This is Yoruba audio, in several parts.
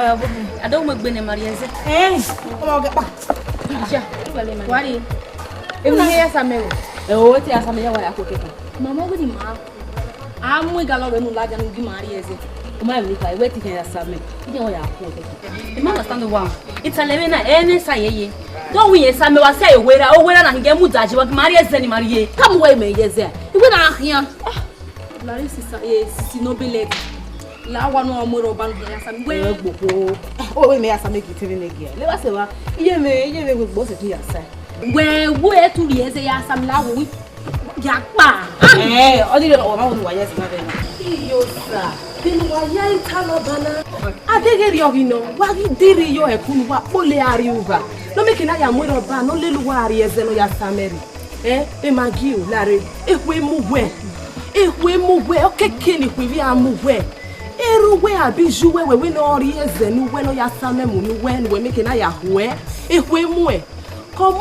I don't make Benin Maria's. Come on, get back. What is If you hear some, oh, what is some of your cooking? Mamma, what do you want? I'm going to go and give Maria's. My reply, wait to hear some. You know, you understand the one. It's a living any say. Don't we, some of us say, where I get Mudaji, what Maria's and Maria. Come away, me, yes, there. You went out here. Larissa is no billet. La one more bank here, some way. Oh, we may have some make it even again. Let us say, you may with both of you, sir. Where 2 years they are some law. Yakba. Eh, only the old one, yes, madam. You, sir. Why Talabana? I think you know what you did. You a cool fully are you. No making I am with a ban, no little warriors and your family. Emaggi, Larry, if we move where, okay, Kenny, we are move where. Everywhere be you where we know all years and when your family when we're making I where, if we move. Come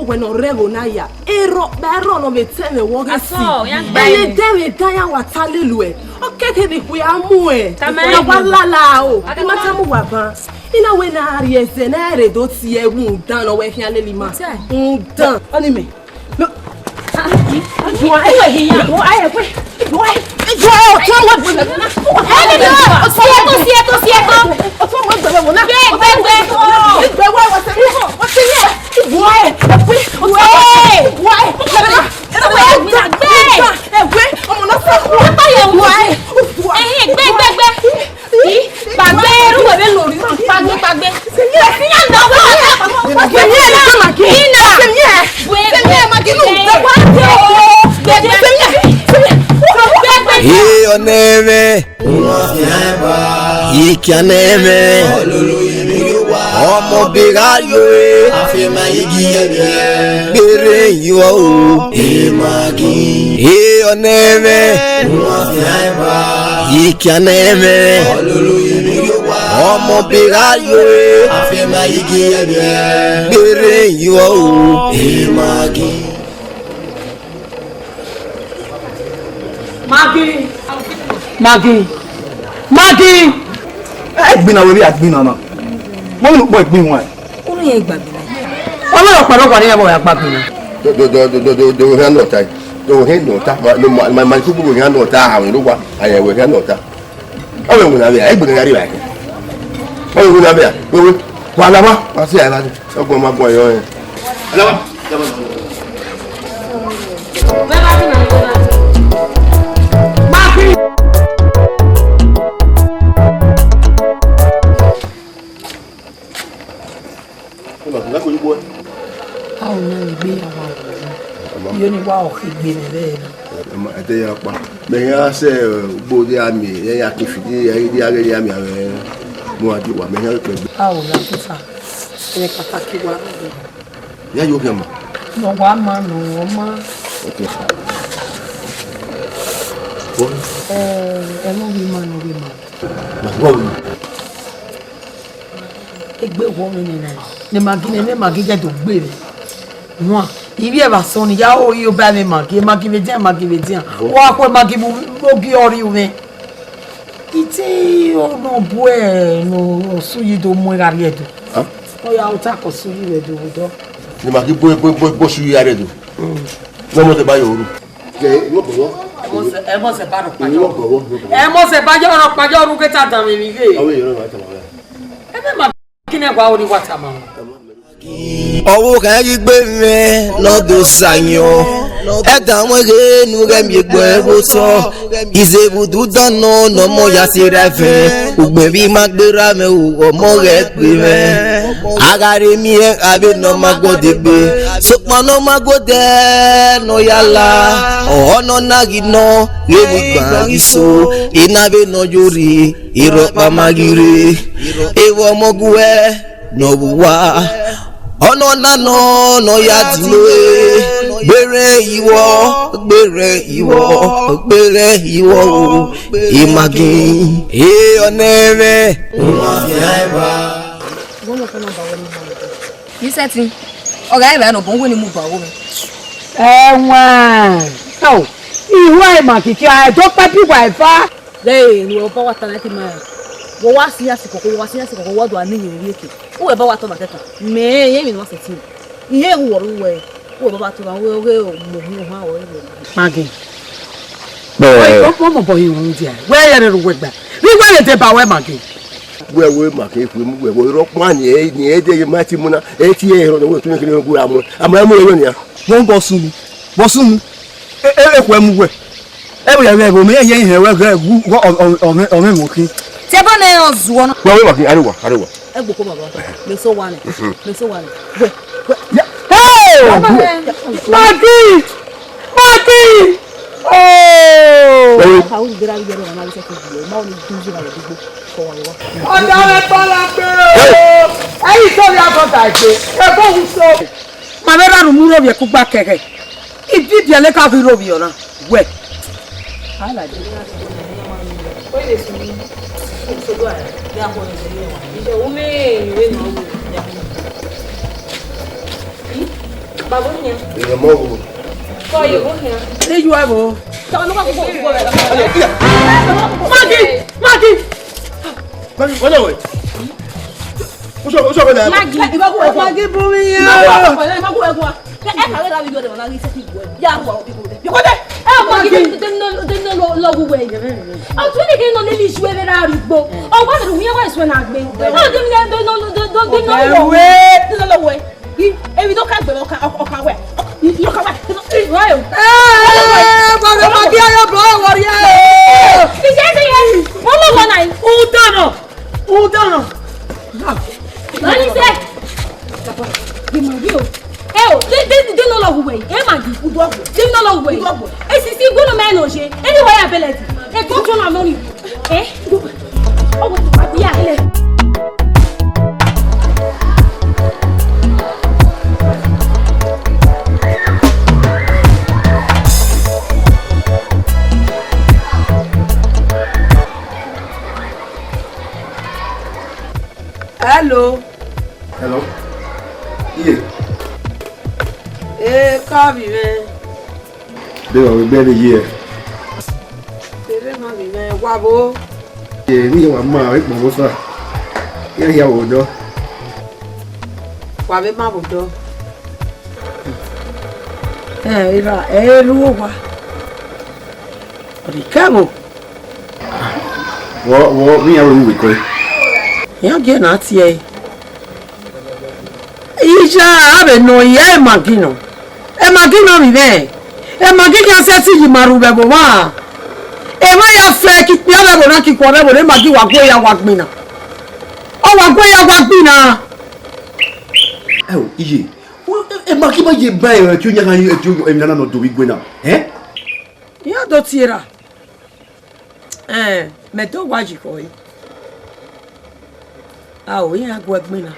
when no revo na ya. Ero baro no me teme wo ga si. Ele demi dan wa talelue. Okeke ni ku amue. Na walala o. Mata mu wa ban. Ina we na ariese na ere do ti e wu dan no we hia lelima. Dan. Oni me. No. Wo ai we hia. Wo ai we. Wo ai. Neme, Ikaneme, Omo Bigayo, Afema Igie, Bere you, Emaggi, Neme, Ikaneme, Omo Bigayo, Afema Igie, Bere you, Emaggi. Maggi. Been away at been on. One boy been one. Only a baby. Oh, I boy at Papina. Do hand no time. Do hand no time. My people will hand no time. You know what? I will hand no time. Oh, when I put it back. Oh, when I be. Well, I see I like it. I'll go my boy. Hello. How many be a you only wow, he been there. I tell you, may I say, Body Army, I can feed the other army. More do what may help me. How that's a Yeah, you come. No one man, no woman. Okay. A woman, no woman. A good woman in it. The Maggi get to baby. Moi, il y a son ya o yo ba me Maggi vedien. Wa ko Maggi mo gi ori o me. Iti o no bue no suyi do mo ariedo. Ah? O ya o ta ko suyi we do do. Ni Maggi bo suyi ariedo. No mo te ba yo ru. Ke no bo. E mo se ba ro pa yo. E mo se ba yo ru ke ta dan mi ge. Awe yo ma ta ma. E be ma kini gba ori wata ma. Ọwọ́ kan yí gbé mi lọ́dọ̀ sàyàn ẹ̀dá wọn rẹ̀ nù rẹ̀ mi gbọ́ ẹ̀rọ sọ ìṣèbùdú dáná lọ́mọ ya sí rẹ̀ fẹ́ ògbìn bí má gbéra mi ọmọ rẹ̀ pè mẹ́ ara rẹ̀ mi ẹ̀ abẹ́ náà má gbọ́dẹ̀ gbé sọpọ̀ náà má gbọ́dẹ̀ náà yálà ọ̀hánà náà rí náà rẹ̀ mi gbà rí so iná bẹ́ náà yóò rí ìrọ̀pá má rí rẹ̀ èèwọ̀ ọmọgùn ẹ̀ náà wù wá. Ono nano no ya dinoe gbere iwo Emaggi onere You setting. Okay, I no bongo ni mu ba wo me. Oh, iwo Emaggi ki a do papi wifa. Hey, ni o pa wa ta lati ma. wo wa si asiko ko wa si asiko ko wo do ani yin yeke wo e ba wa to na teta me ye mi no se ti iye wo ru we wo ba to na we mo hu ha wo e Maggi mo boy won dia we ye re we gba we le te ba we Maggi we Maggi fu mu we ro pa ni e de ma ti mu na e ti e ro we tun kiri gu amu amu e ni ya won bo sun e ku emu we e bo ya we bo me ye ihe we ga gu o me mo kin te ba na ozuo no we Maggi arewa e gbo ko baba me so wane we hey Maggi oh ha o dira bi na ma se ko bi ma o ni tunji na digbo ko wa wa ọ̀dọ̀ rẹ̀ tọ́lá pé ẹ̀yìn tó rí àbọ̀dà ìgbé ẹgbẹ́ òun so. màmá rà rùmú ròbì ẹ̀kú gbá kẹ̀kẹ́ ìdí ìdí ẹlẹ́ka fi ròbì ọ̀nà wẹ̀. Maggi, wala we. Uso na. Maggi bumi yo. E ka le da video de na ri se ti bo ya wa o people de ko de e Maggi de no lo gu we o tún ní kí no le li suwe be ra ri gbo o wa de hu ye wa suwe na gbe o de mi de no lo we e bi do ka gbe o ka we yo ka we right baba Maggi ayo bo wori e ti je se ye o lo wa nai u dano Nani se di Maggi o de no lo we e Maggi u do de no lo we e si si gunu me no je anyway ability e ko tun na money o go to ya ele hello Yeah. Kabi me They were very here. tere ma bi me wa bo Yeah, we were ma e mo so. Ya wo do. wa be ma bo do ira ru wa Ricamo Wo mi ya wo we ko. ya ge na ti e Isha abe no ye Maggi mi be e Maggi kan se ti yi maru be bo wa e ma ya fe ki pe be bo na ki ko be bo le Maggi wa gbe ya wa gbin na o wa gbe ya wa gbin na Iye. E Maggi ba ye ba e tu nya kan e tu e na no do wi gbe na. ya do tira me do wa ji ko yi o ya gbe gbin na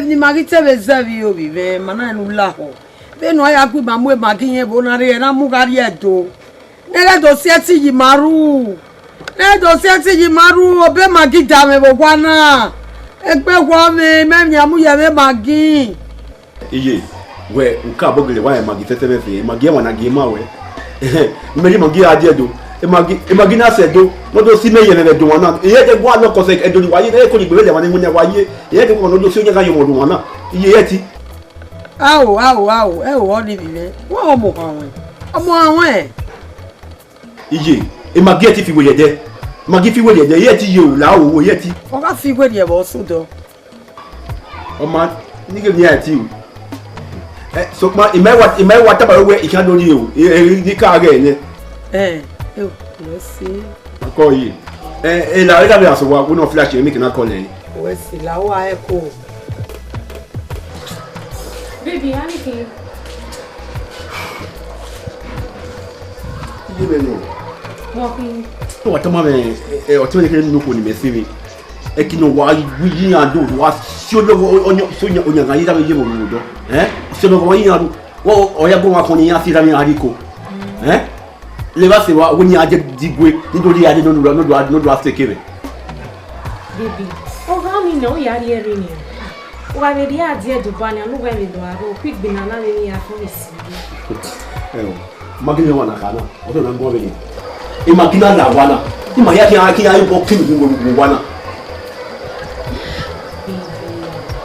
ni Maggi tebe zavi obi ve mana nu la ho be no ya gbe mamu e Maggi yen bo na re na mu gari edo nele do seti yi maru obe Maggi da me bo gwana egbe gwa me nya mu ye me Maggi Iye. We uka bogele wa Maggi tetebe fe Maggi wa na gema we. Me Maggi ade do. E Maggi na se do no do si me ye me do wana. Iye de gwa no ko se e do ni wa ye ko ni gbe le wa ni mu nya wa ye. Iye de ko no do si o nya kan yo mo do wana. Iye ye ti. awo e wo ni bibe wo mo awon Iye. E Maggi ti fi we ye de. Maggi fi we ye de ye ti ye o la o ye ti. o ka fi gwe de bo so do O ma ni ke ni ya ti o. So ma imai wa taba we ikan do ni o. Ni ka ga yen. We see Ko yi. La ida bi aso wa we no flash e make na call e. we see la wa e ko baby anything Iye me no. walking O ta ma me o ti me ke no ko ni me si mi. E ki no wa yi yan do wa si o lo onya ga yi da me ye mo do. Si o lo wa yi yan do. O ya go wa ko ni yan si da mi ariko. Le ba se wa woni aje digwe nítorí ade no do after kebe. Baby, o ga mi no ya ri eri ni. O ga be dia do ba ni anu ga me do aro quick binana ni ya fun isi. Magina wana kana. Oto na ngwa beni. Imagina la wana. Ima yake yake ayo bokin ngo wana.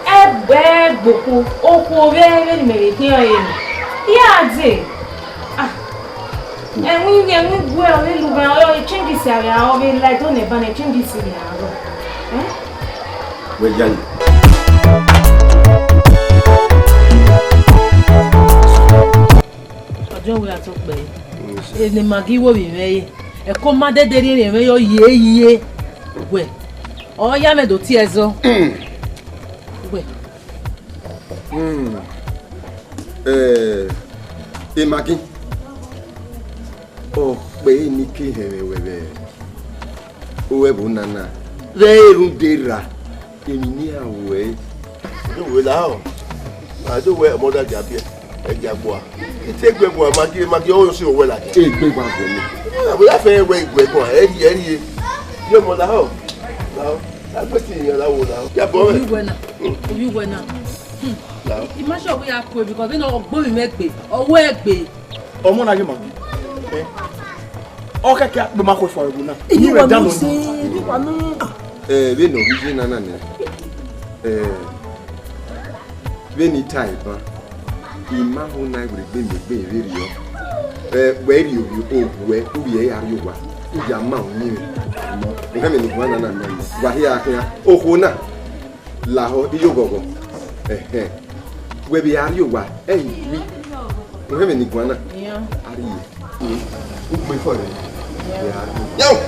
Ebe gboko oko rere ni mere ki oyin. Ya de. Ah. Enwi gwe o le lu ba o change si ara o be like o ne ba ne change si ara. We jani. Ojo we atokpe. Ene magi wo bi meye. E ko ma dedere re me yo ye. We. O ya me do ti ezo. We. Emaggi. Oh, pe ni ki here webe. O ebu nana. Re rundera. Emi ni awe. No we la o. I do we mother jabie. E jagboa. Ite gbegbo Emaggi o si owe la. E gbegbo agbo ni. We la fe we gbegbo eri. Yo mo la o. La o. La pe ti yan la wo la o. Ya bo me. Obi wena. Imagine we are cool because we know ogbo mi megbe. Owo egbe. Omo na ye Maggi. O keke be ma ko fo ebu na. Ni we dan lo. We no bi nana ne. We ni type ba. Ima ho na gbe ri yo. We ri obi we obi e ari wa. Uja ma oni mi. Nka me ni kwa nana na. Wa hia akya. Oho na. La ho iyo gogo. We be ari wa. Wi. Nka me ni kwa na. Ari. U pe fo re. Yo.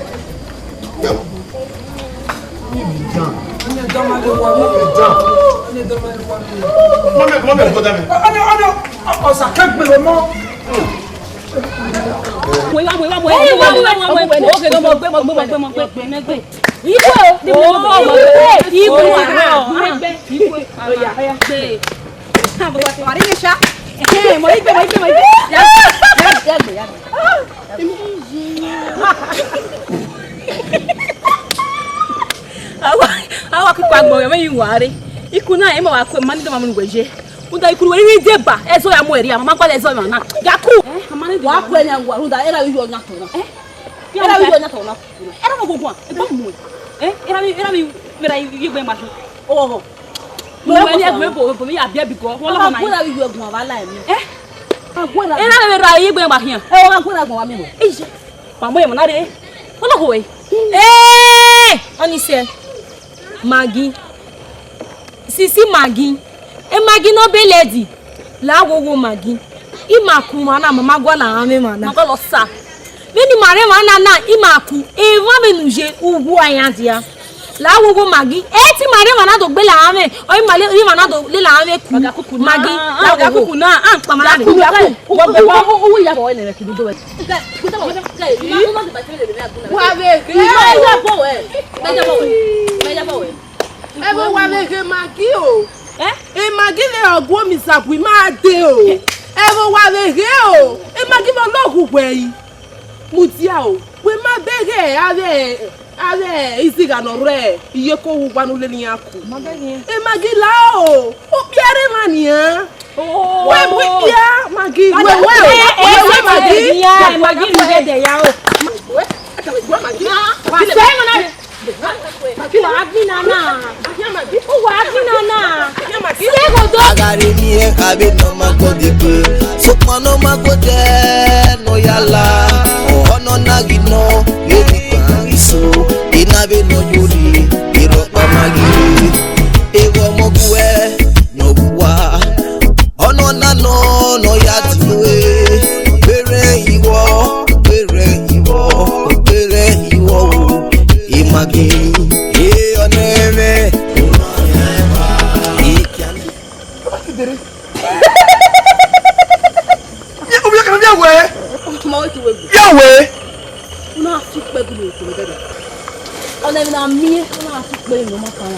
Awa kwa gbo ya meyin ware iku na e ma wa ko mani do mamu gbeje unda ikuru we deba eso ya mo eri ama kwa eso na yaku wa ko enya ngwa unda era wi onya to na era wi onya to na era mo gogun e ba mo era mi mera yi gbe ma so o mo ni egbe bo mi ya bia bi ko won lo na yi wi ogun wa la mi era me ra yi gbe ma hian e wa ko na gun wa mi mo pa mo e mo na de won lo ko we oni se Maggi. Sisi Maggi. Emaggi no be lady. La wowo Maggi. Imaku mana mama gwa na ame mana. Mako lo sa. Meni mare mana na imaku. E wa menuje ugu ayan dia. La wowo Maggi. E ti mare mana do gbe la ame. O imale ri mana do le la ame ku. Maggi. La ga kuku na an pa mana ku. Wo ya bo ele ki do we. Wa be. Ya bo we. Ebe wa le ke Maggi o. Emaggi le ogwo mi sapu ma de o. Ebe wa le ke o. Emaggi mo lo ku pe yi. Mutia o. We ma bege ave isiga no re. Iye ko wu panu le ni aku. Emaggi la o. O biere mania. Oh. We bia Maggi. We Maggi. Ya Maggi ni de ya o. Maggi. Wa se mo na Agari ni e kabe no makodebe sokma no makode no yala ono nagino yedi kan iso inabe no yuri iro pa Maggi ewo mogwe no buwa ono nano no yatuwe bere iwo Emaggi e oneme Yawe una fi pe gulo to bebe ona mi na mi una fi pe no ma kan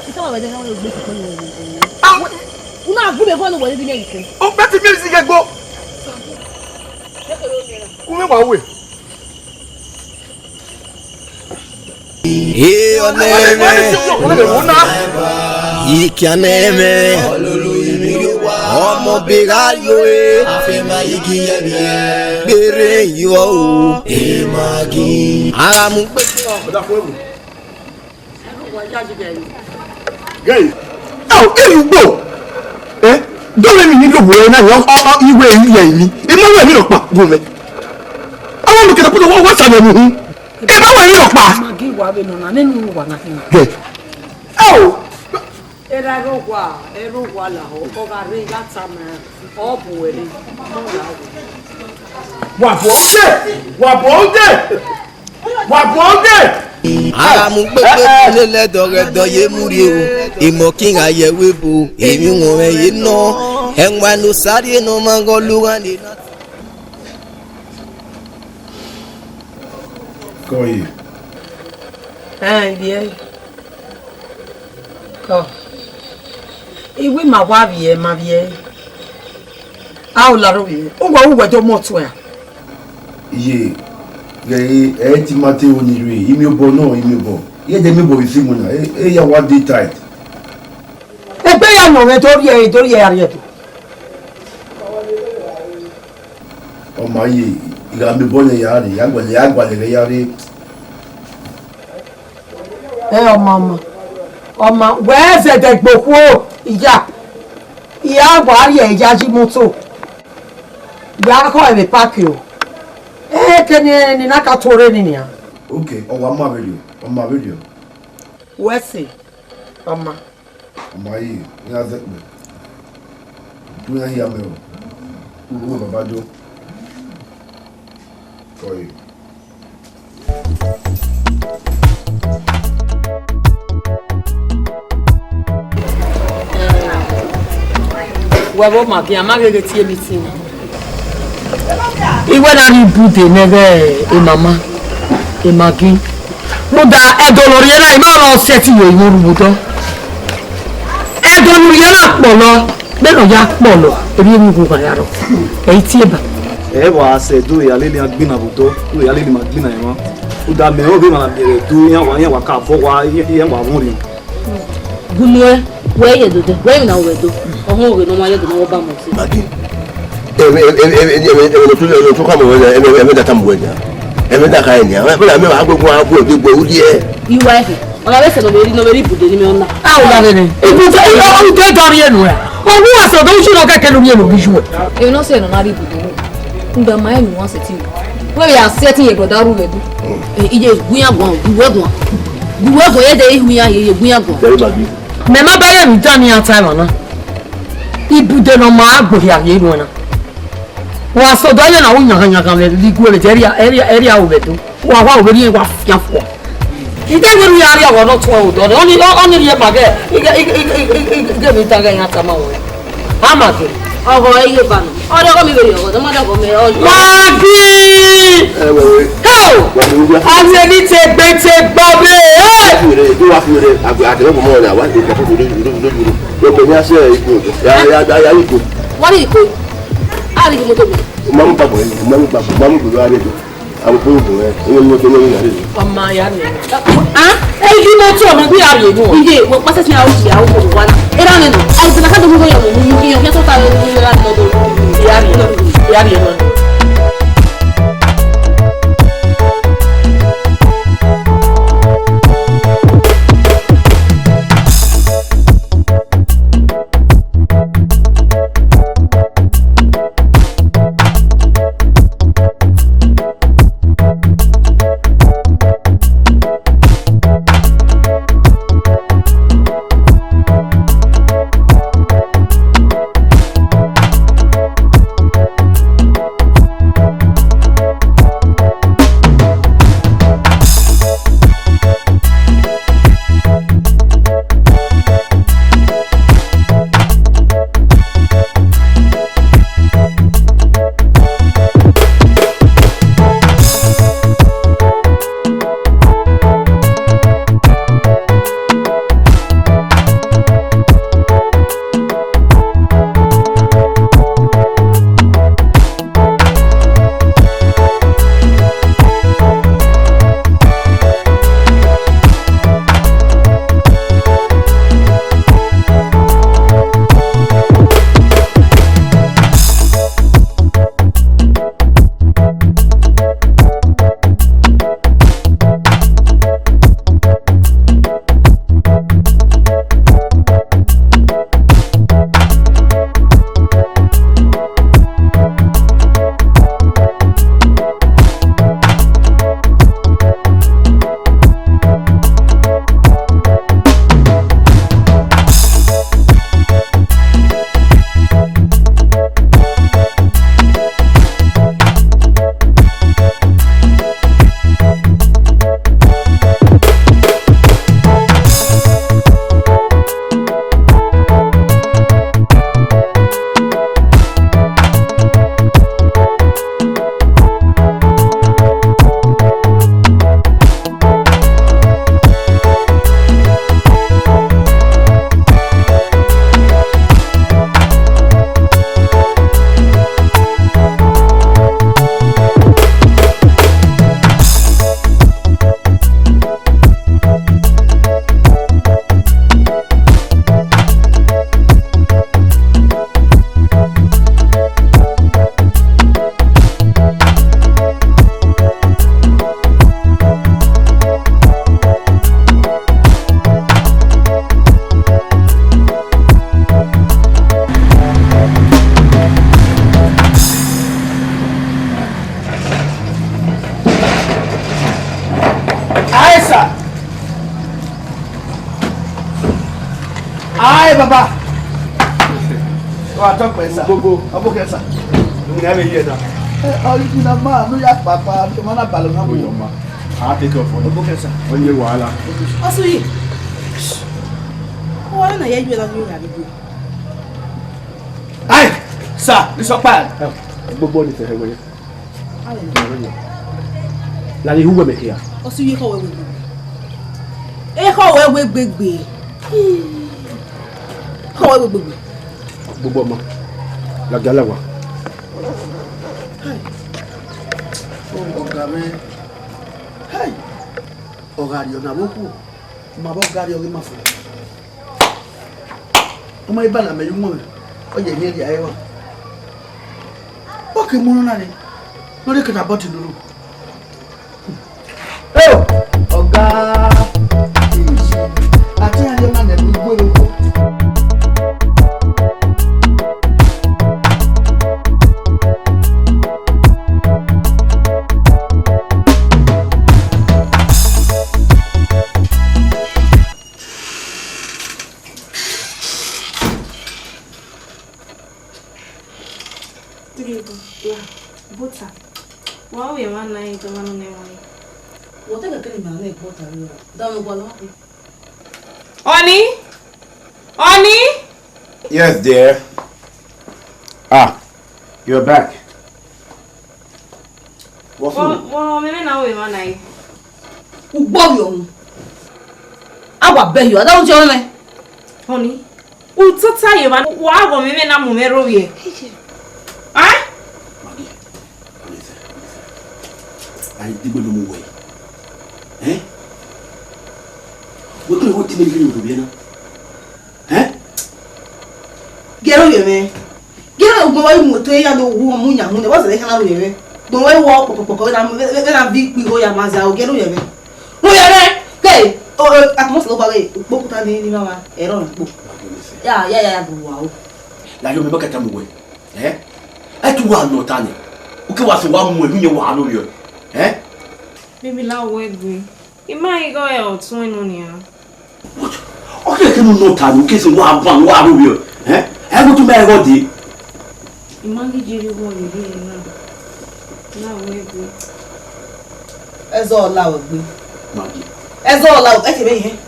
ita wa de na lo gbe ko ni una gu be ko no wo bi na ise o pe ti mi si gegbo Kume wa we e oneme ikianeme olulu imi wa ọmọ bẹ́gáyò ẹ̀ àfẹ́mà igi yẹn bí ẹ̀ gbére yìí o Emaggi. ara mú pé kí ọ. gẹ́yì ẹ̀ gbọ́ ẹ́ dọ́lẹ̀ mi nílò wọ̀ ẹ́ náà ìwé ìyẹ̀ mi ìmọ̀wé mi lọ pa bùn mẹ́ àwọn olùkẹ́ta pé wọ́n sàmì ẹ̀mí hun ìmọ̀wé mi lọ pa. Emaggi wà bẹ nọ nínú wà náà. ẹrọ wà là ọgá rẹ láta mẹ ọbù wẹlé wà bọ́ dé. ara mú pé kí lẹ́dọ̀rẹ́dọ̀ yé múri o ìmọ̀ kí n àyẹ̀wò bò èmi wọ̀n ẹ̀ yé ná ẹ̀wọ̀n ló sáré náà máa ń gọ́ lóra ní. kọ́ yìí. ibi ẹ kọ ìwé màá wá bí ẹ máa bí ẹ a ò lárò bí ẹ ó wà ó wẹjọ mọ tó ẹ. iye ẹ ti máa tẹ onírè ìmí bọ náà ìmí bọ iye jẹ mi bọ ìfimù náà ẹ yà wá dé tight. ẹgbẹ́ yà nà rẹ torí ẹ àríyẹ tó. ọmọ ayé ìgbàgbé bọ́ọ̀lù yàrá rẹ̀ yàgbàlẹ̀ rẹ̀ yàrá rẹ̀. ẹ ọmọ wẹ́ẹ́ ṣẹ̀dẹ̀ gbòkú ìyá buhari ẹ̀ ìyá jí mọ́tò ìyá akọ́ ẹ̀mí páàkì o kẹ́ni ní náà tó rẹ̀ nìyà. ok ọwọ́ ọmọ abẹ́rẹ́ wẹ́sì ọmọ ayé ní azẹ́pẹ̀ tó yà yà mẹ́wọ̀ owó bàbá dó kọ́ yìí. wẹ́bọ̀ mà bí a má gẹ́gẹ́ tí ebi tí ìwé náà ní ibùdó nẹ́gẹ́ ìmàmá Emaggi mo da ẹ̀dọ̀ lórí yẹn náà ìmọ̀ ọ̀rọ̀ ọ̀sẹ̀ tí yóò ìwé rúbùtọ́ ẹ̀dọ̀ lórí yẹn náà pọ̀ lọ bẹ́ẹ̀ ya pọ̀ lọ ebi èmi kò kàn yà rọ èyí tí ẹ bà. ẹ wà á sẹ do ìyálé ni agbínà bùtọ do ìyálé ni màgbínà yẹn wọn ó dà mẹ ó bí màá bẹ̀rẹ̀ do yẹn wà ká fọ wa yẹn wà mú rí. gulue wee yedodo wee na wedo ọhụ oge n'ọnwa yedo n'ọwa ba mọ sí. ẹ tó kọ́ mọ̀ wẹ́n ẹ mẹ́ta mọ̀ wẹ́n ẹ mẹ́ta ká ẹ̀ ní àwọn ẹ̀fọ́ mẹ́wàá gbogbo àwọn àbúrò gbogbo orí ẹ̀. iwa efe ọ̀nà bẹ́sẹ̀ n'obere ibùdó n'ime ọ̀nà. àwọn ọ̀nà bẹ̀rẹ̀ ibùdó ọ̀nà dọ̀rọ̀ yẹn nù ẹ̀ ọ̀hún àṣọ tó ń ṣe lọ kẹ́kẹ́ lórí ẹ̀ lórí ṣù ẹ̀. èyí náà sọ ẹ̀nà ibùdó ngba ma ẹnu wọn sẹtì wọ́n yà sẹ́tì yẹ bọ̀dá rú lẹ́dú iye gbúnyàgbọ̀n gbúwẹ́gbọ̀n yẹ́ dẹ́ ihunya yẹ gbúnyàgbọ̀n. mẹ́má báyẹ̀ mi dá ní àtàìmọ̀ náà ibùdó náà máa gbòhì àyè ìlú ọ̀nà wọ́n aṣọ dọ́yẹ̀ náà wọ́n yàgànyàgàn lẹ́dú lígbó rẹ̀ jẹ́ ẹ̀rí àwọn òbẹ̀dú wọ́n àwọn òbẹ̀dú yẹn wà fíà fọ́ ìdẹ́gbẹ̀rú yà rí àwọn ọ̀tún ọ̀dọ́ ọ̀nì yẹ màgẹ́ ìgbẹ̀mí tàgẹ̀ yẹn àtàmà wọ̀ Emaggi ọ̀rọ̀ ẹyẹ bànú ọ̀dọ́kọ̀ mi bèrè ọ̀dọ́ mọ́dọ̀kọ̀ mi ọ̀dọ́. Emaggi àwọn ẹni tẹ gbé tẹ gbọ́ bẹ́ẹ̀. tó wá fi rẹ àtẹ̀wọ́pọ̀ mọ́ ọ̀nà àwọn ìgbà tó lójú lóko ní àṣẹ ìkó yàrá ìkó. wọ́n ní ìkó á rí mọ́tò mi. mamu papọ̀ mamu gbèrò àrẹ jù àwọn tó ń bò ẹ ẹ̀yẹ ní ọjọ́ lórí ìyàrá rẹ. ọmọ ya ni ẹ yí mọ́tò ọmọ bí àrè nù. iye mo pàṣẹ sí àwọn òṣìṣẹ́ àwọn òṣìṣẹ́ wa náà ẹ̀rọ nínú àìsàn àkàtà gbogbo yẹn mọ̀ mú yíyan kẹ́tọ́ ta ìyá rè náà. Ai baba. Wa talk pesa. Gogo, aboke sa. Ni na be here na. Original ma, no ya papa, to mana balo na bo yo ma. Ah, take off. Aboke sa. Onye wahala. Aso yi. Wala na ye la ni ga bi. Ai, sir, this is bad. Gbogbo ni se hewe. La ni huwe me here. Aso yi ko we. E ko we gbegbe. Ko we gbegbe. Gbogbo ma. La gala wa. Ogame. Hey. Ogario na boku. Ma bo gario ge ma fu. O ma ibana me yumo. O ye ni dia ewa. O ke mo na ni. No de ka bot nuru. Eh. Oga. Ati ade ma na bu gbo lo. Butter. Wow, we want to eat one on the way. What are you going to make butter? Don't go along. Oni? Oni? Yes, dear. Ah, you're back. What's up? Well, maybe now we want to eat. Ugborion. Awa be you. I don't join me. Oni? Utota you man. Wow, maybe now we mero ye. Ah? I did not know way. Eh? What do you want to make you do? Eh? Get away, man. Get away, Mutoya, the woman, who was the hell away. Don't I walk when I'm big, we go Yamaza, get away. No, hey, oh, I must look away. Book that in our error. Yeah, wow. Like you remember them away. Eh? I do want no tani. Okay, what's one more you want to you? Eh? Baby, now wait, we. You might go out soon on here. What? Okay, can you know time? Okay, so what are you? Eh? I go to my body. Emaggi, you go here now. Now wait, we. As all loud, we. Maggie. As all loud, I say,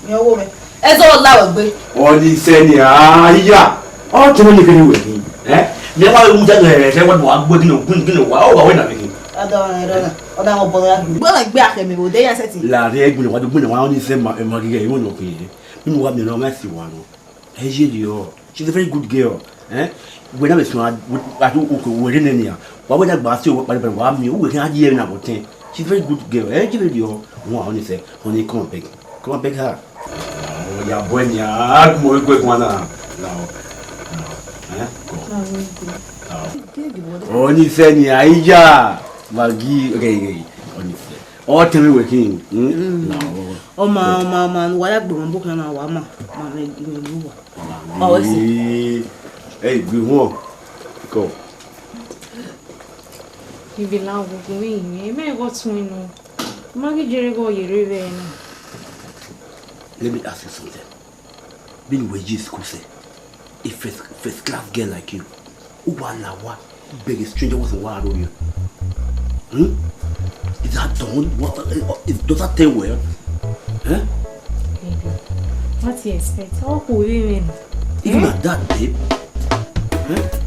your woman. As all loud, we. All this saying, yeah. Oh, tell me you with him. Eh? Never would have what working on wow, when I mean. I don't. I don't bother. Well, like back at me, would they say? La regula, what the winner only said my Emaggi won't appear. You want me no messy one. Hey, she's a very good girl. Eh? When I was smart, I do within any year. Why would I pass you by the one you we can't hear about 10? She's a very good girl. Eh, give you one only say, only come and beg her. Oh, yeah, when you're more quick one now. Only say, yeah, Maggie, okay, only say. All tell me working. Oh, man, what I've been booking on our mamma. Oh, hey, we won't go. You be loud with me. You may go to me. Maggie Jerigo, you river. Let me ask you something. Being wages, could say, a first class girl like you, who what beg a stranger was a wild on you. Is that done? Does that tell well? Huh? What do you expect? How could we win? Even at that, babe.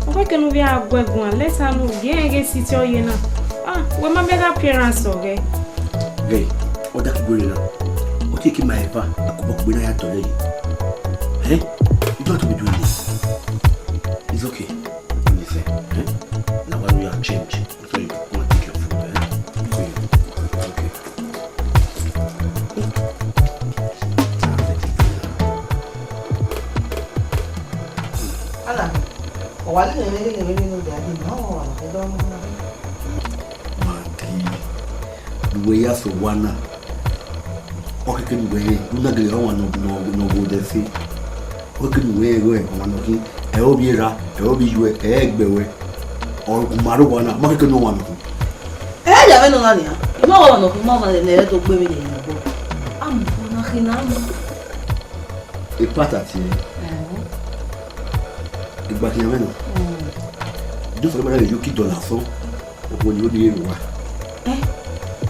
Why can we have one? Let's have no get sit you know. Ah, when my better appearance, okay? Hey, what that going on? What taking my ever? I could walk when I had to lay. Eh? You don't have to be doing this. It's okay. You say, eh? Now when we are changed, so you go and take your food, eh? So you, okay. Anna, why didn't you know that? No, I don't know. The way you so one. Okay, can we? Do not get on no go there. See. What can we go? One of you. I will be ra. I will be you. Egg bewe. Or marijuana. Make no one. Eh, ya no nani. Mo no, mo ma le to gbe mi ni. Am, na khina. a part at here. Back in Yamano. Don't remember you keep on so when you do it.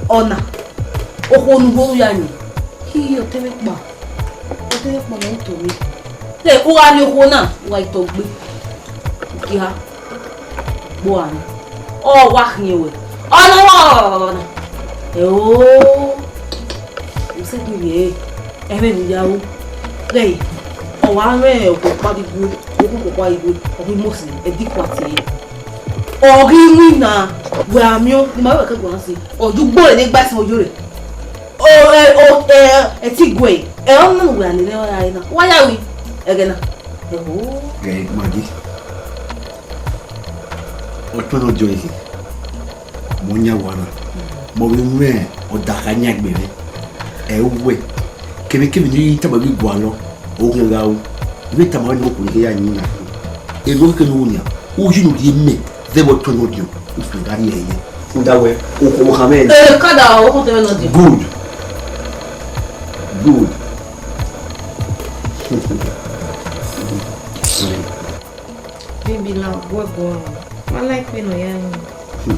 Ona. Ohun yani. He otelekba. Otelekba no to me. Le o ari ohona wa itogbe. Kiha. Bo ani. O wa hinwe. Ona. Oh. You said you ebe ni yawo. Hey. O wa re o ko pa di bu. O ko pa ibu. O bi mosi e di kwati. Ori wina we amio ni ma we ka gbo si. Ojugbo re ni gba si ojo re. Eti gwe. O no we ani le o ya ina. Wa ya wi. Egena. Gay Maggi. O to no joy. Mo nya wana. Mo wi me o da ka nya gbere. E we. Kebe ni taba bi gwa lo. O kun ga o. Ibe tama ni mo ko ni ya yin na. E lo ke no nya. O ji no di me. They were to know you. If you got here, that way, Mohammed. Good. Good. Baby, now what go on? I like when I am.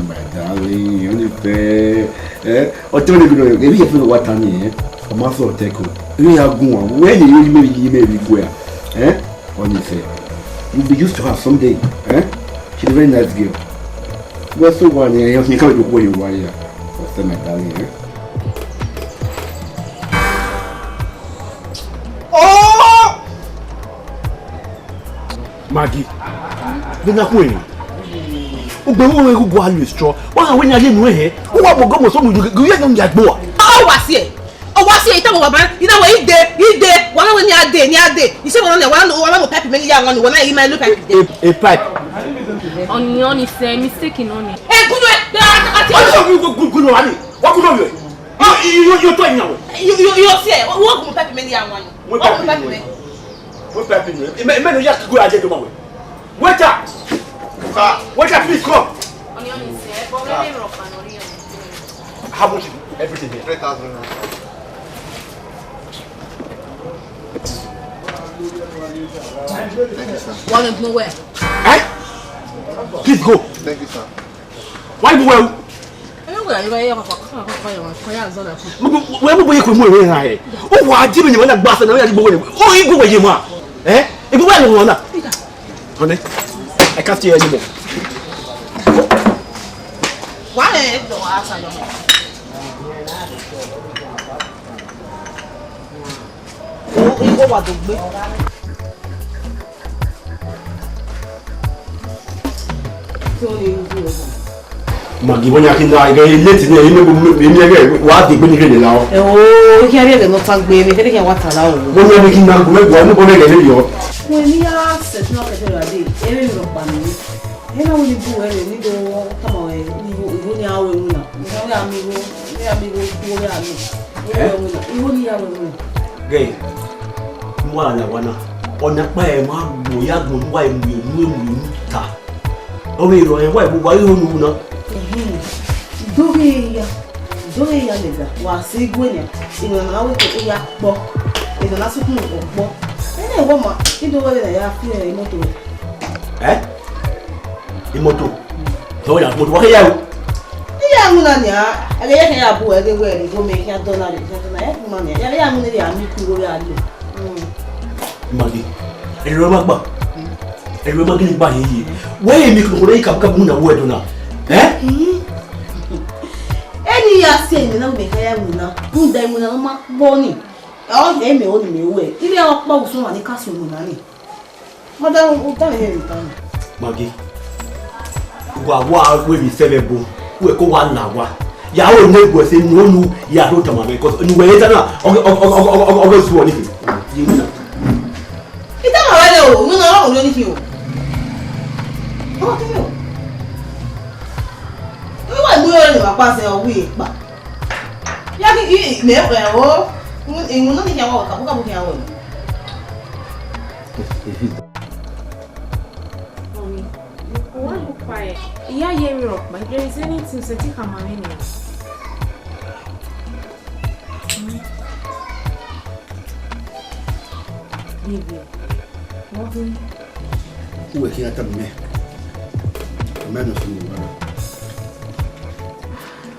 My darling, only fair. Or tell you, maybe you feel what I mean. A master of Teco. We are going. When you may be where? Only say. You'll be used to her someday. She's a very nice girl. What's the one here? You can't do what you want here. What's the matter here? Oh! Maggi. Then I win. Ugbe wo go alu straw. Wọ́n wọ́n yale nu ehe. Wo wa mo go mo so mu go ye no yagbo. O wa sie. O wa sie ita mo baba. Ina wo ide. Wọ́n wọ́n ni ade. You say wọ́n le wọ́n mo pipe me ya wọ́n ni wọ́n na yi ma lu pipe. A pipe. Onion is a mistake in onion. Kunwe. Good no ani. What good no you? You to nya wo. You say wọ́n mo pipe me ya wọ́n. Wọ́n mo pipe me. What pipe me? Me no ya go aje do ma we. Waiter. Waiter, please come. Onion is a problem of an onion. How much is everything here? 3,000. Thank you, sir. One of nowhere. Please go. Thank you, sir. Why go well? Where will you come away? Oh, why did you want to bust and I go away? Oh, you go away, ma. If you want to honey, I can't see you anymore. Why do I ask you? Oh, you go what to do? Maggi, when you can die, get late in the what the Benin now. Oh, here you no thank me. Me take what allow. When you making now, go get you. When you are set not a day, every family. You know, you do it, you go, come on, you go now. Gay, one, on the way, man, we are going why we ta. Oh, we don't why you know. Dore ya nega wa si gwenya ino na we ko ya gbo ino na sukun gbo ene wo ma ido we na ya fi moto imoto to ya moto wa ya iya mu na nya aga ya ya bu ege we ri go me ya dollar ya ku ma ne ya mu ne ya mi ku go ya lo Maggi ero magba ero magni ba yi we mi ko ri ka mu na wo do na Any ya say ni na me kaya mu na mu dai mu na ma boni o he me o ni me we ile o pa usun wa ni kaso mu na ni mo da o ta he ni tan Maggi wa we bi selebo we ko wa na wa ya o ne go se ni onu ya do tama me cause ni we ta na o su oni fi ita ma wa le o mu na o lo ni fi o o ti o we wa ni wa pa se o wi pa ya ki me pe o ìwọ̀n náà ní kí àwọn ọ̀kà búkà búkà àwọn Mommy, why look quiet? Yeah, hear me up, but there is anything to take a man in it. Who are here at me? A man of you.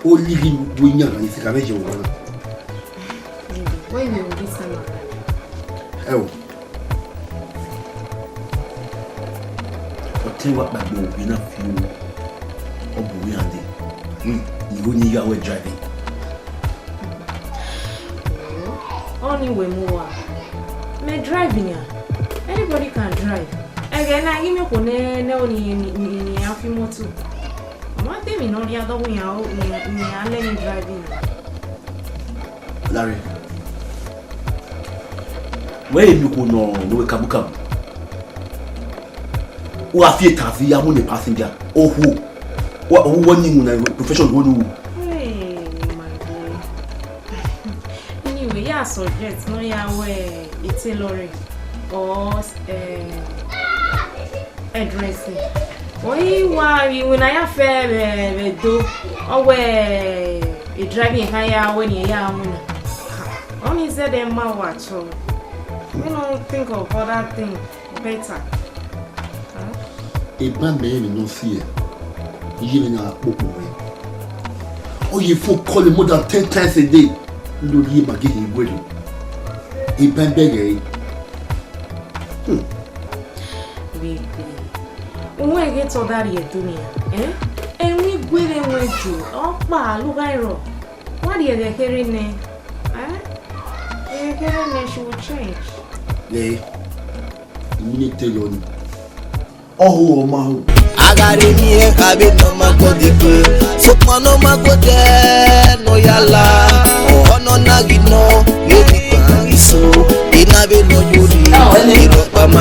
Only him doing young and it's a major one. Why will this time? Oh. I'll tell you what, my boy, we're not few of we are there. You only you are driving. Only way more. Me driving ya. Anybody can drive. Again, I give me one no ni afimo too. One thing we know the other way out ni learning driving. Larry, where you go no come? Who are few taxi? You are passenger. Oh who? What one you na profession who? Hey, my boy. Anyway, yeah, subject no ya where it's a lorry or addressing. Why when I have do or where a driving higher when you are only said them my watch so we don't think of other things better. A man may no fear. You know, oh, you folk call him more than 10 times a day. You don't hear my getting ready. A man beggar. Baby, when I get to that here to me, and we went you. Oh, look, I wrote. What are you hearing there? She will change. Yeah, you need to tell you. Oh, my. Agare mi e kabe no mago dipe sokma no mago de no yala ono nagino yedi pariso inabe no yuri iro pa ma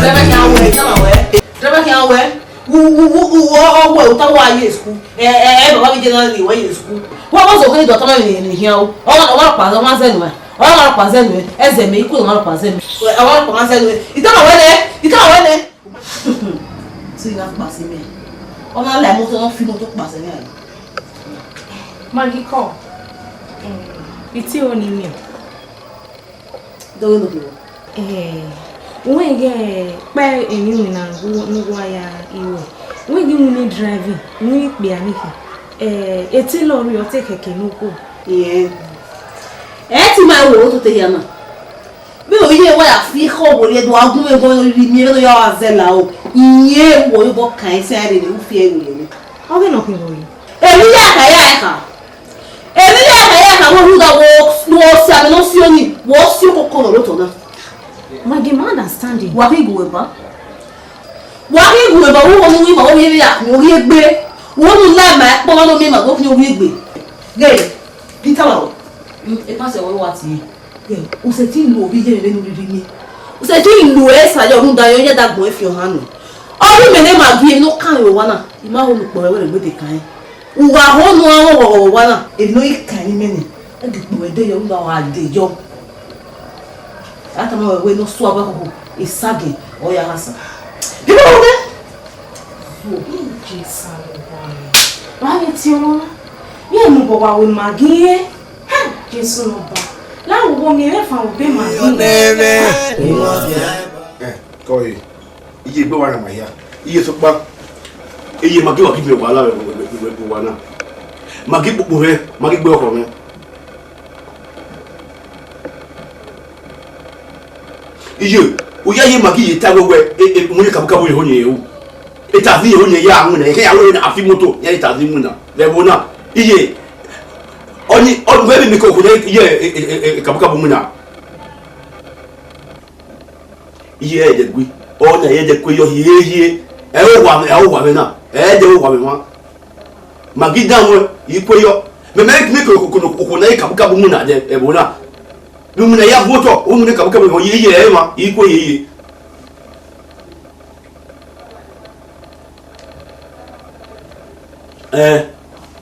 Drama can wear. Who are ta wa ye school. Baba mi general ni wa ye school. What was okay do ta mi here. O pa so ma se nu. O pa se nu. Eze me iku no pa se nu. O pa se nu. Ita wa ne. So you have pass me. On a la moto on film to pass me. Maggie call. It's only me. Do you when get by a new na go ya iwe. When you need driving, we be aniki. It's a lorry or take a kenuko. Yeah. Eti my wo to te yana. Bí o ye wa fi ho bo le do agun me go ri mi lo ya azela o. Iye wo yo bo kan se are le fi ewu le. How we no kin go yi? Èmi ya ka. Èmi ya ka wo ru da wo si ame no si oni. Wo si o kokoro lo to na. My demand understanding. Wa ri go eba. Wa ri go eba wo mo wi ma wo ye ya mo ri egbe. Wo nu la ma po lo mi ma go fi o ri egbe. Ge. Peter wa. E pa se wo wa ti. O se ti lu obi je me nu ri ni. O se ti lu esa yo nu da yo ye dagbon e fi o hanu. Ori me ne ma gi no kan yo wa na. I ma ho lu po we le gbe de kan. Uwa ho nu awon wo wa na. E no i kan ni me ni. E di po e de yo nu wa de yo. Ata ma we no so aba ko e sage o ya hasa. Bi mo de. Oh, Jesus. Why ti o? Ye mo bo wa we magi e. Jesus no ba. La wo mi re fa o be magi. Ko yi. Iye gbe wa na ma ya. Iye so pa. Iye magi wa ki me wa la we wa na. Magi popo re, magi gbe oko mi. Iye, o ya ye magi ye ta wewe mo ni kabuka bo ye ho ye o. E ta fi ye ho ye ya anu na e ya lo na afi moto, ya ta fi mu na. Le bo na. Iye. Oni on we mi ko ko ye kabuka bo mu na. Iye e de gwi. O na ye de ko yo ye. E o wa me na. E de o wa me wa. Magi dan wo yi ko yo. Me ko na ye kabuka bo mu na de e bo na. Lumuna ya voto o mu ne kabuka bo ye ma iko ye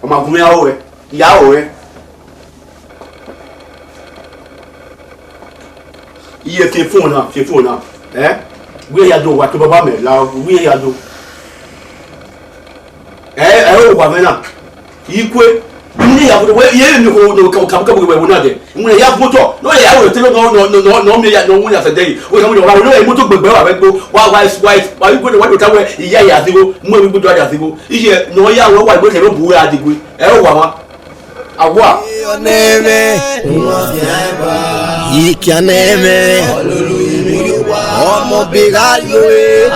o ma gumi ya o iye fi phone na we ya do wa to baba me la we ya do o wa me na iko Mune ya we ye ni ko no ka we wona de. Mune ya moto. No ya we te no me ya no munya se dey. We come wa no e moto gbegbe wa gbo. Wa you go the time where iya ya sigo. Mo we go do ya sigo. Ije no ya we wa gbo ke no bu ya digwe. E wa ma. Awa. Oneme. Ikianeme. Ọmọ bega yoe.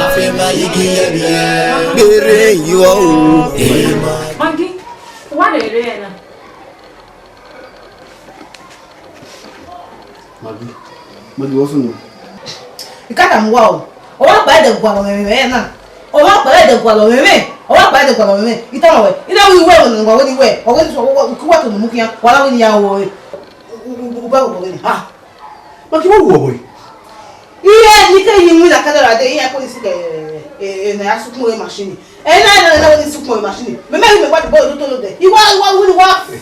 Bere yo. Maggi, what are you doing? Maggi also no. Ikata mwa o. O wa gba de gwa lo me na. O wa gba de gwa lo me. O wa gba de gwa lo me. Ita we. Ina wi we no ngwa we we. O we so ku wa to mu kian. Wala we ya wo. U ba wo we. Ah. Maggi wo wo boy. Iye ni ke yin mu na kadara de iye police de na asukun we machine. Na we sukun we machine. Me me gba de boy to lo de. Iwa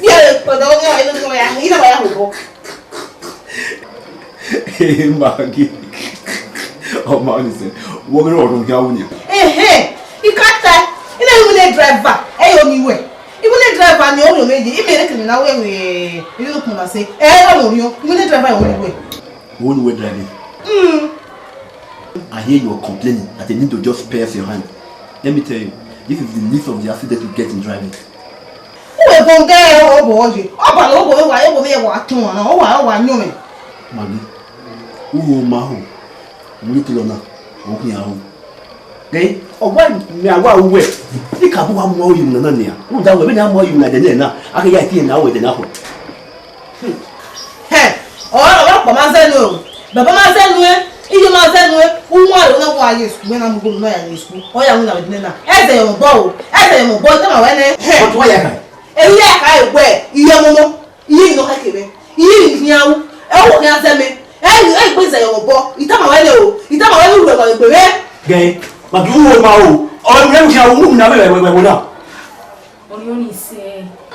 ye ko do ni ya ina ba ya ho. Maggi. Oh man, listen. What going on here? Ikata. Ina you le driver. Yo ni we. Ibu le driver ni o lo meji. I mere kini na we you look na say. O mo yo. Ibu le driver o ni we. One way driving. I hear you are complaining that they need to just spare your hand. Let me tell you, this is the least of the accident you get in driving. Who e gon get o bo oje. O ba lo bo wa e bo me wa tun ona. O wa nyu me. Maggi. Who ma ho? Mo ti lo na. O ku ya ho. Okay? Ogba mi agba we. Ni ka bo wa mo yu na ni a. Wo da we be na mo yu na de na. Aka ya ti na we de na ho. O ba pa ma se nu. Baba ma se nu e. Iye ma se nu e. Unwa lo na wa ye school na mo go no ya ye school. O ya mu na de na. Eze yo bo o. Eze yo bo ta ma we ne. What wa ya kai? Eyi ya kai we. Iye mo mo. Iye no ka kebe. Iye ni awu. E wo kan se me. Ẹ gbèsè yọ̀ bọ̀ ìtàmà wẹ́lẹ̀ o ìtàmà wẹ́lẹ̀ wúlò ẹ̀kọ́ ìgbèrè. Gẹ̀ẹ́ Maggi wo ma o ọ̀rẹ́ mi ṣe àwọn ohun náà wẹ̀wẹ̀ náà. Ọ̀rẹ́ òní ṣe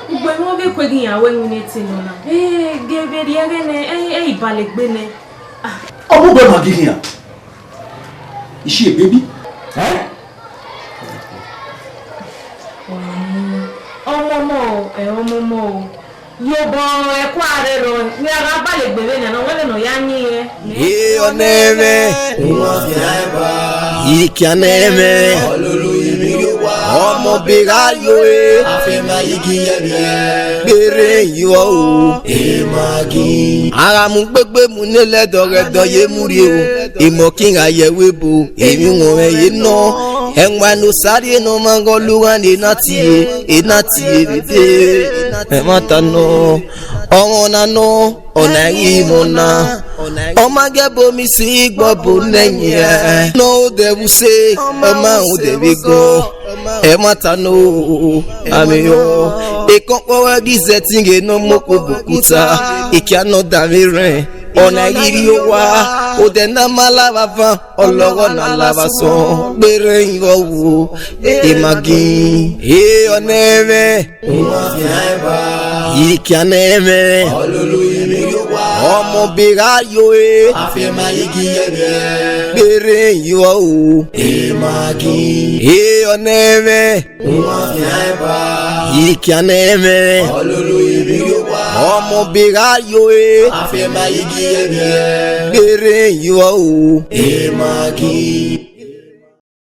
gbogbo ẹni wọ́n bẹ pé kí ìyàwó ẹ̀hún ní ti nù náà. Gẹ̀ẹ́bẹ̀ rí ẹ̀rẹ́ ní ìbàlẹ̀ gbé ní. Ọmọ bẹ Maggi kìí hàn. Is she a baby? Ọmọ Yobo ẹ̀kọ́ ààrẹ rọ ní ara balẹ̀ gbèrè nìyànà wọ́n lè nà ya ní ẹ. Oneme. Ikianeme. Ọmọ bega yoe. Bere yo. Ara mu gbegbe mu nílẹ̀ dọ̀rẹ̀dọ̀ yé mu rí o. Ìmọ̀ kí n àyẹ̀wò bo. Èmi wọ̀n ẹ̀ yé ná. Ẹ̀wọ̀n ló sáré ní ọmọ nǹkan lóra ní iná tiye bèbè. Ẹ má ta ná. Ọ̀rọ̀ nánà ọ̀nà ìmọ̀ náà. Ọmọ gẹ́bọ̀ mi sí gbọ́bọ̀ lẹ́yìn ẹ̀. Náà ó dẹ̀wù ṣe ọmọ ò dẹ̀bi gan. Ẹ má ta ná o àmì yọ. Ìkan pọ́wọ́ gíṣẹ́ tí ń gé náà mọ́kò bòkúta. Ìkíá náà dàmí rẹ̀. Ọ̀nà ìrírí ó wá. Òdẹ náà má lára fan ọlọ́rọ̀ náà lára sàn. Gbére ìwọ̀ wò Emaggi. Oneme. Ikianeme. Ọmọ bega yoe. Gbére ìwọ̀ wò Emaggi. Oneme. Ikianeme. Ọmọ bega yoe. Gbére ìwọ̀ wò Emaggi.